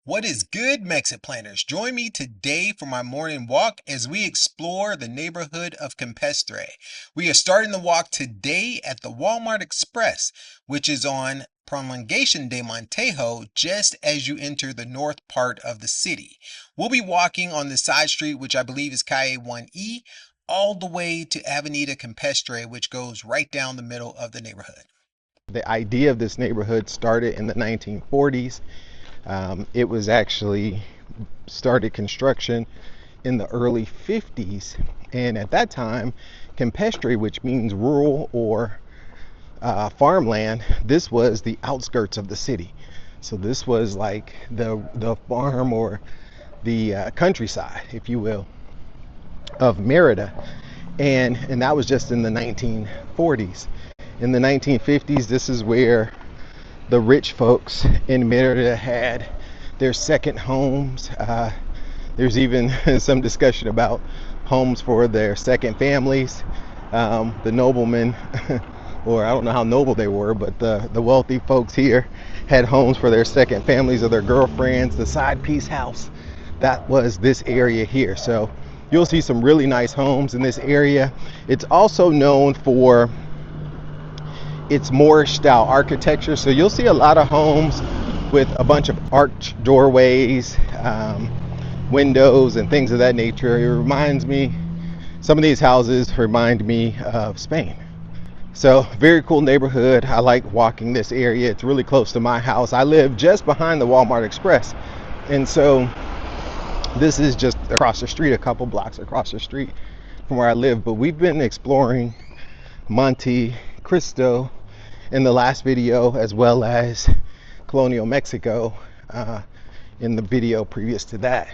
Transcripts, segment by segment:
What is good, Mexit planners? Join me today for my morning walk as we explore the neighborhood of Campestre. We are starting the walk today at the Walmart Express, which is on Prolongation de Montejo, just as you enter the north part of the city. We'll be walking on the side street, which I believe is Calle 1E, all the way to Avenida Campestre, which goes right down the middle of the neighborhood. The idea of this neighborhood started in the 1940s. It was actually started construction in the early 50s, and at that time, Campestre, which means rural or farmland, this was the outskirts of the city. So this was like the farm or the countryside, if you will, of Merida, and that was just in the 1940s. In the 1950s, this is where the rich folks in Merida had their second homes. There's even some discussion about homes for their second families. The noblemen, or I don't know how noble they were, but the wealthy folks here had homes for their second families or their girlfriends. The side piece house, that was this area here. So you'll see some really nice homes in this area. It's also known for its Moorish style architecture. So you'll see a lot of homes with a bunch of arched doorways, windows, and things of that nature. It reminds me, some of these houses remind me of Spain. So very cool neighborhood. I like walking this area. It's really close to my house. I live just behind the Walmart Express. And so this is just across the street, a couple blocks across the street from where I live. But we've been exploring Monte Cristo in the last video, as well as colonial Mexico in the video previous to that.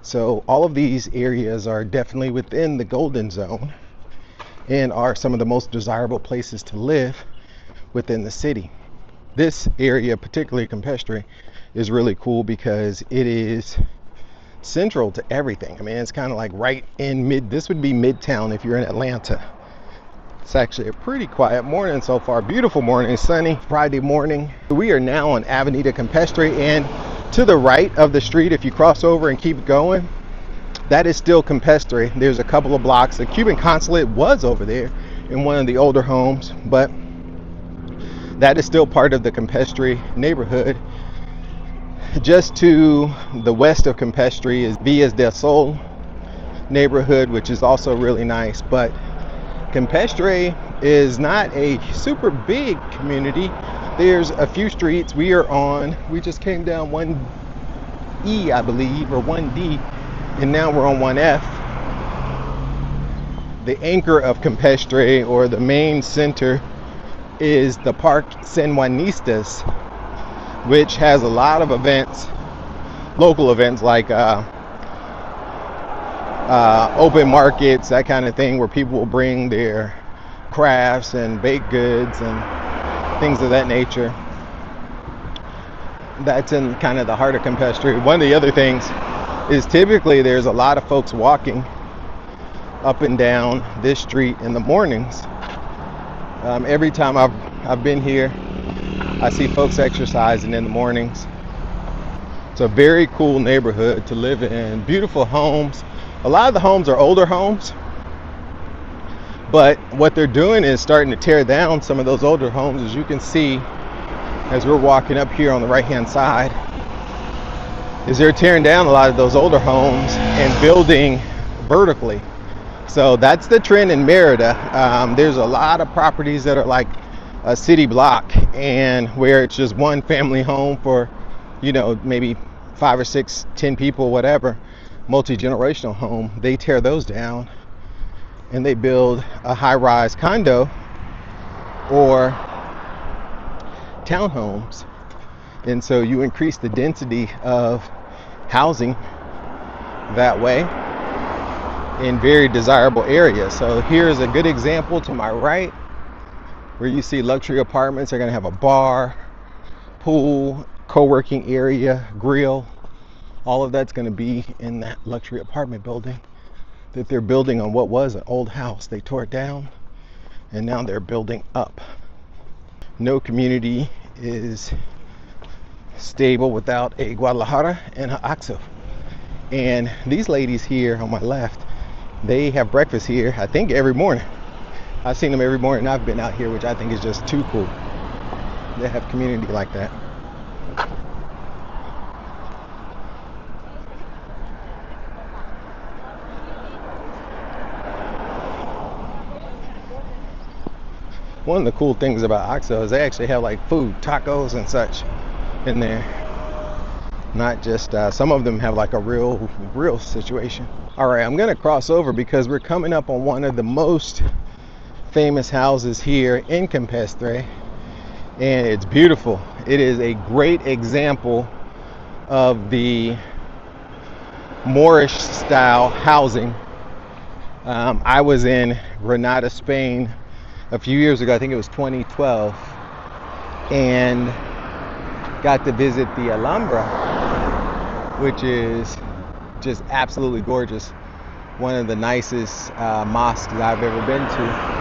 So all of these areas are definitely within the golden zone and are some of the most desirable places to live within the city. This area, particularly Campestre, is really cool because it is central to everything. I mean, it's kind of like right in this would be Midtown if you're in Atlanta. It's actually a pretty quiet morning so far. Beautiful morning, sunny Friday morning. We are now on Avenida Campestre, and to the right of the street, if you cross over and keep going, that is still Campestre. There's a couple of blocks. The Cuban consulate was over there in one of the older homes, but that is still part of the Campestre neighborhood. Just to the west of Campestre is Villas del Sol neighborhood, which is also really nice, but Campestre is not a super big community. There's a few streets. We just came down 1E, I believe, or 1D, and now we're on 1F. The anchor of Campestre, or the main center, is the Park San Juanistas, which has a lot of events, local events like open markets, that kind of thing, where people will bring their crafts and baked goods and things of that nature. That's in kind of the heart of Campestre. One of the other things is typically there's a lot of folks walking up and down this street in the mornings. Every time I've been here, I see folks exercising in the mornings. It's a very cool neighborhood to live in. Beautiful homes. A lot of the homes are older homes, but what they're doing is starting to tear down some of those older homes. As you can see, as we're walking up here on the right hand side, is they're tearing down a lot of those older homes and building vertically. So that's the trend in Merida. There's a lot of properties that are like a city block, and where it's just one family home for, maybe 5 or 6, 10 people, whatever, multi-generational home. They tear those down and they build a high-rise condo or townhomes, and so you increase the density of housing that way in very desirable areas. So here's a good example to my right, where you see luxury apartments. They're going to have a bar, pool, co-working area, grill. All of that's going to be in that luxury apartment building that they're building on what was an old house. They tore it down and now they're building up. No community is stable without a Guadalajara and an OXXO. And these ladies here on my left, they have breakfast here, I think, every morning. I've seen them every morning I've been out here, which I think is just too cool. They have community like that. One of the cool things about OXXO is they actually have like food, tacos and such in there. Not just, some of them have like a real situation. All right, I'm gonna cross over because we're coming up on one of the most famous houses here in Campestre, and it's beautiful. It is a great example of the Moorish style housing. I was in Granada, Spain a few years ago, I think it was 2012, and got to visit the Alhambra, which is just absolutely gorgeous. One of the nicest mosques I've ever been to.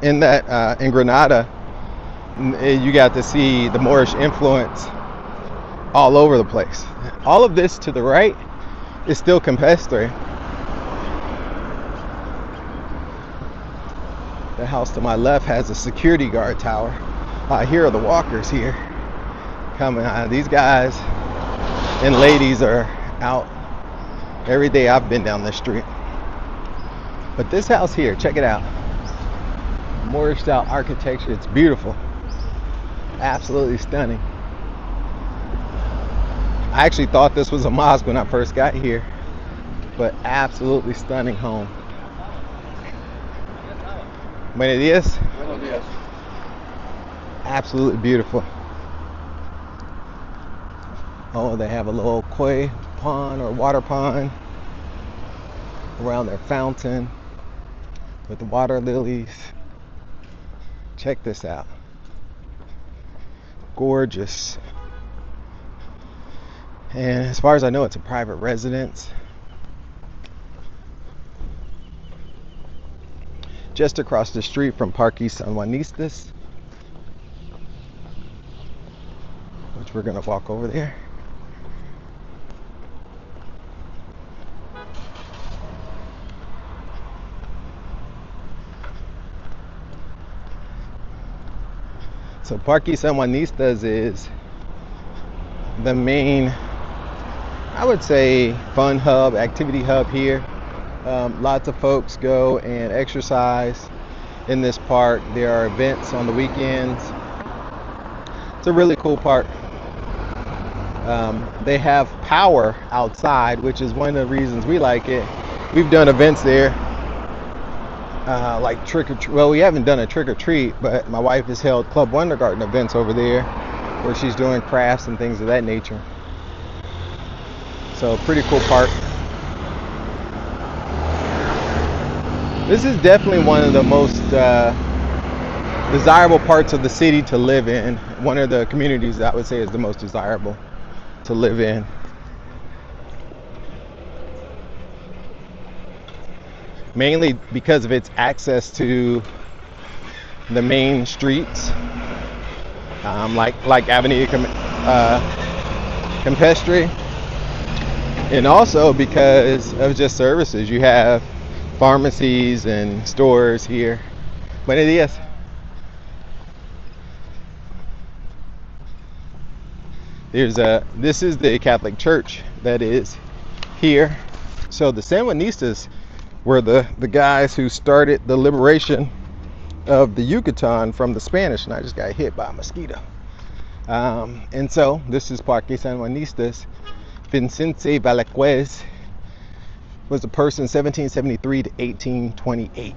In Granada, you got to see the Moorish influence all over the place. All of this to the right is still Campestre. The house to my left has a security guard tower. Here are the walkers here coming. These guys and ladies are out every day I've been down this street. But this house here, check it out. Moorish style architecture, it's beautiful. Absolutely stunning. I actually thought this was a mosque when I first got here, but absolutely stunning home. Buenos dias. Buenos dias. Absolutely beautiful. Oh, they have a little koi pond or water pond around their fountain with the water lilies. Check this out. Gorgeous. And as far as I know, it's a private residence. Just across the street from Parque San Juanistas, which we're gonna walk over there. So Parque San Juanistas is the main, I would say, fun hub, activity hub here. Lots of folks go and exercise in this park. There are events on the weekends. It's a really cool park. They have power outside, which is one of the reasons we like it. We've done events there, like trick or treat. Well, we haven't done a trick or treat, but my wife has held Club Wondergarten events over there, where she's doing crafts and things of that nature. So, pretty cool park. This is definitely one of the most desirable parts of the city to live in. One of the communities that I would say is the most desirable to live in. Mainly because of its access to the main streets, like Avenida Campestre, and also because of just services. You have pharmacies and stores here. Buenos dias. This is the Catholic Church that is here. So the Sanjuanistas were the guys who started the liberation of the Yucatan from the Spanish, and I just got hit by a mosquito. And so this is Parque Sanjuanistas. Vicente Velasquez was a person 1773 to 1828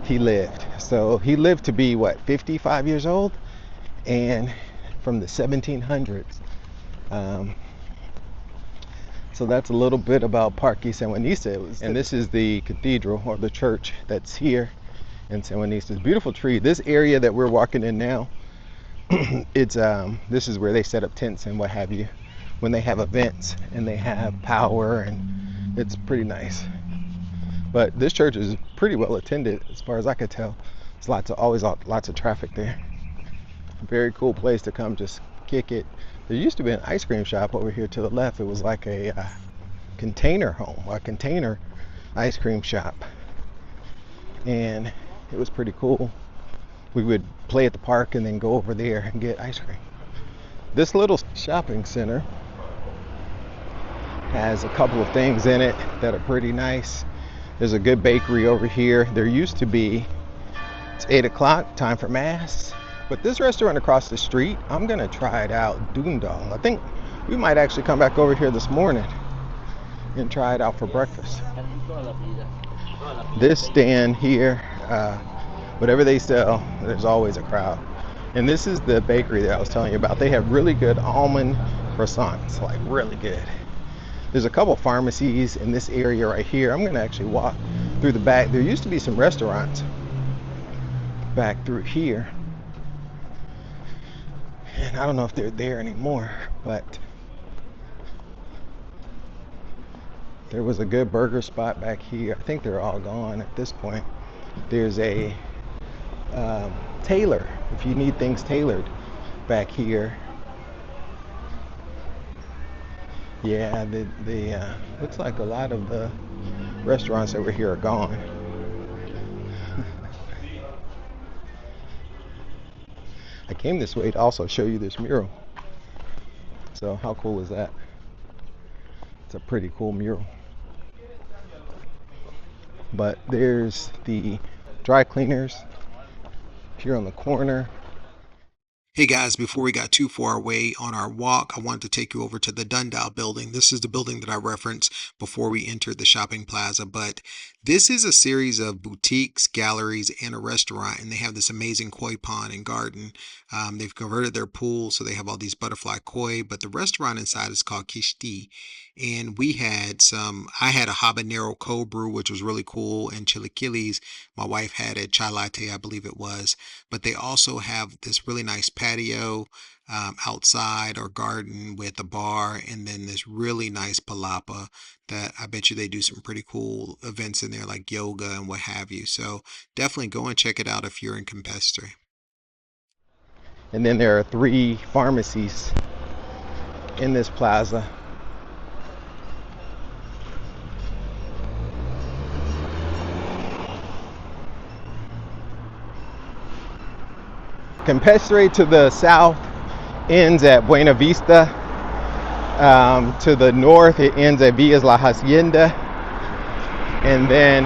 he lived. So he lived to be 55 years old, and from the 1700s. So that's a little bit about Parque Sanjuanistas. And this is the cathedral or the church that's here in Sanjuanistas. Beautiful tree. This area that we're walking in now, it's this is where they set up tents and what have you when they have events and they have power, and it's pretty nice. But this church is pretty well attended as far as I could tell. There's always lots of traffic there. Very cool place to come just kick it. There used to be an ice cream shop over here to the left. It was like a container home, a container ice cream shop, and it was pretty cool. We would play at the park and then go over there and get ice cream. This little shopping center has a couple of things in it that are pretty nice. There's a good bakery over here. There used to be, it's 8 o'clock, time for mass. But this restaurant across the street, I'm gonna try it out, Dundong. I think we might actually come back over here this morning and try it out for breakfast. This stand here, whatever they sell, there's always a crowd. And this is the bakery that I was telling you about. They have really good almond croissants, like really good. There's a couple pharmacies in this area right here. I'm gonna actually walk through the back. There used to be some restaurants back through here. And I don't know if they're there anymore, but there was a good burger spot back here. I think they're all gone at this point. There's a tailor, if you need things tailored, back here. Yeah, the looks like a lot of the restaurants over here are gone. I came this way to also show you this mural. So how cool is that? It's a pretty cool mural. But there's the dry cleaners here on the corner. Hey guys, before we got too far away on our walk, I wanted to take you over to the Dundal building. This is the building that I referenced before we entered the shopping plaza, but this is a series of boutiques, galleries, and a restaurant, and they have this amazing koi pond and garden. They've converted their pool, so they have all these butterfly koi, but the restaurant inside is called Kishti. And I had a habanero cold brew, which was really cool, and chilaquiles. My wife had a chai latte, I believe it was. But they also have this really nice patio outside or garden with a bar, and then this really nice palapa that I bet you they do some pretty cool events in there, like yoga and what have you. So definitely go and check it out if you're in Campestre. And then there are 3 pharmacies in this plaza. Campestre to the south ends at Buena Vista. To the north, it ends at Villas La Hacienda. And then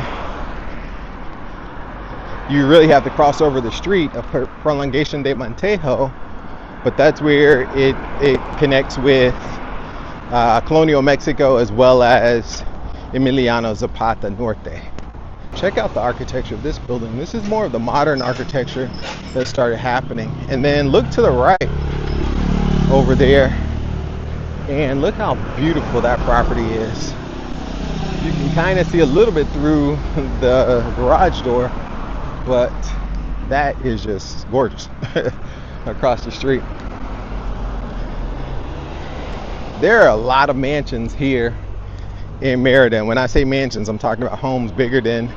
you really have to cross over the street, a prolongation de Montejo, but that's where it connects with Colonial Mexico as well as Emiliano Zapata Norte. Check out the architecture of this building. This is more of the modern architecture that started happening. And then look to the right over there and look how beautiful that property is. You can kind of see a little bit through the garage door, but that is just gorgeous across the street. There are a lot of mansions here in Merida. And when I say mansions, I'm talking about homes bigger than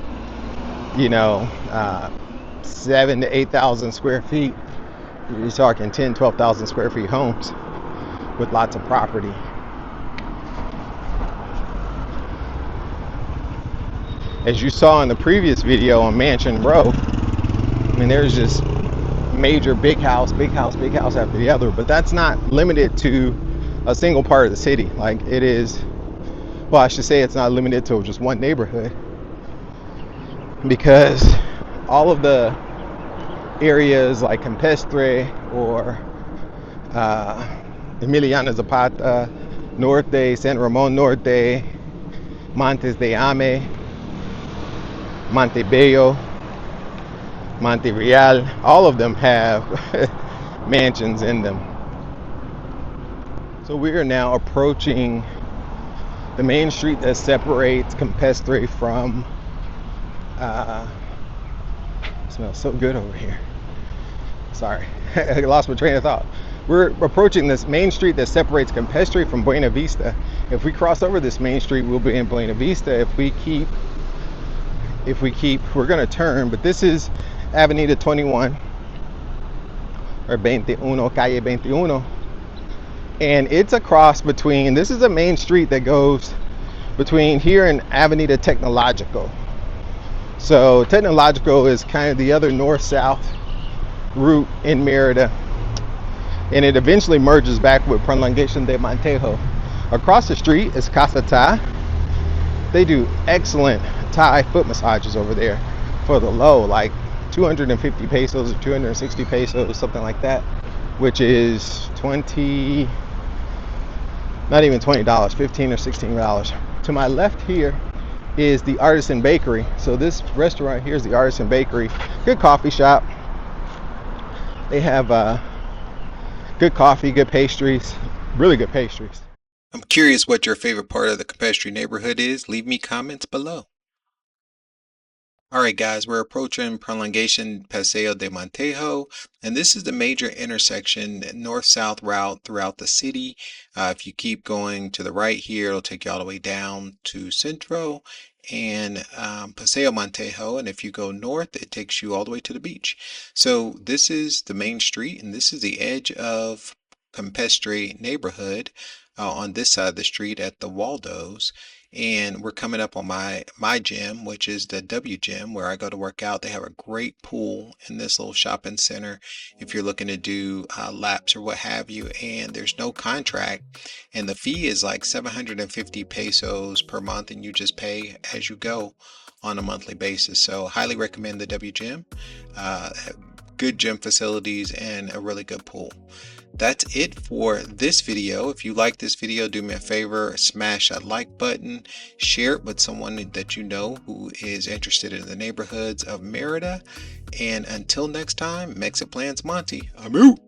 7,000 to 8,000 square feet. You're talking 10, 12,000 square feet homes with lots of property. As you saw in the previous video on Mansion Row, I mean, there's just major big house after the other, but that's not limited to a single part of the city. Like it is, well, I should say it's not limited to just one neighborhood, because all of the areas like Campestre or Emiliano Zapata Norte, San Ramon Norte, Montes de Ame, Montebello, Monte Real, all of them have mansions in them. So we are now approaching the main street that separates Campestre from it smells so good over here. Sorry, I lost my train of thought. We're approaching this main street that separates Campestre from Buena Vista. If we cross over this main street, we'll be in Buena Vista. If we keep, we're gonna turn, but this is Avenida 21, or 21, Calle 21. And it's a cross between, this is a main street that goes between here and Avenida Tecnologico. So Tecnologico is kind of the other north-south route in Merida, and it eventually merges back with Prolongación de Montejo. Across the street is Casa Thai. They do excellent Thai foot massages over there for the low, like 250 pesos or 260 pesos, something like that, which is 20, not even $20, $15 or $16. To my left here is the Artisan Bakery. So this restaurant here is the Artisan Bakery. Good coffee shop. They have good coffee, good pastries, really good pastries. I'm curious what your favorite part of the Campestre neighborhood is. Leave me comments below. All right, guys, we're approaching Prolongación Paseo de Montejo, and this is the major intersection, north-south route throughout the city. If you keep going to the right here, it'll take you all the way down to Centro and Paseo Montejo, and if you go north, it takes you all the way to the beach. So this is the main street, and this is the edge of Campestre neighborhood on this side of the street at the Waldos. And we're coming up on my gym, which is the W Gym, where I go to work out. They have a great pool in this little shopping center if you're looking to do laps or what have you. And there's no contract, and the fee is like 750 pesos per month, and you just pay as you go on a monthly basis. So highly recommend the W Gym. Good gym facilities and a really good pool. That's it for this video. If you like this video, do me a favor, smash that like button, share it with someone that you know who is interested in the neighborhoods of Merida. And until next time, MexitPlans Monty, I'm out.